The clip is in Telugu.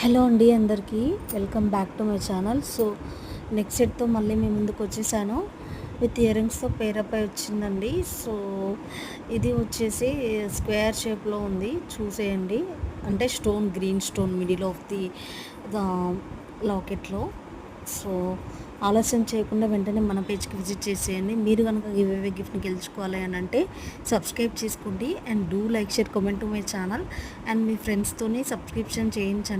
హలో అండి అందరికీ welcome back to my channel. So next సెట్తో మళ్ళీ మీ ముందుకు వచ్చేసాను. విత్ ఇయర్ రింగ్స్తో పేరప్ అయి వచ్చిందండి. సో ఇది వచ్చేసి స్క్వేర్ షేప్లో ఉంది, చూసేయండి. అంటే stone, green stone middle of the లాకెట్లో. సో ఆలస్యం చేయకుండా వెంటనే మన పేజ్కి విజిట్ చేసేయండి. మీరు కనుక గివ్ గిఫ్ట్ని గెలుచుకోవాలి అని అంటే సబ్స్క్రైబ్ చేసుకోండి and do like, share, comment to my channel. And మీ ఫ్రెండ్స్తోని సబ్స్క్రిప్షన్ చేయించండి.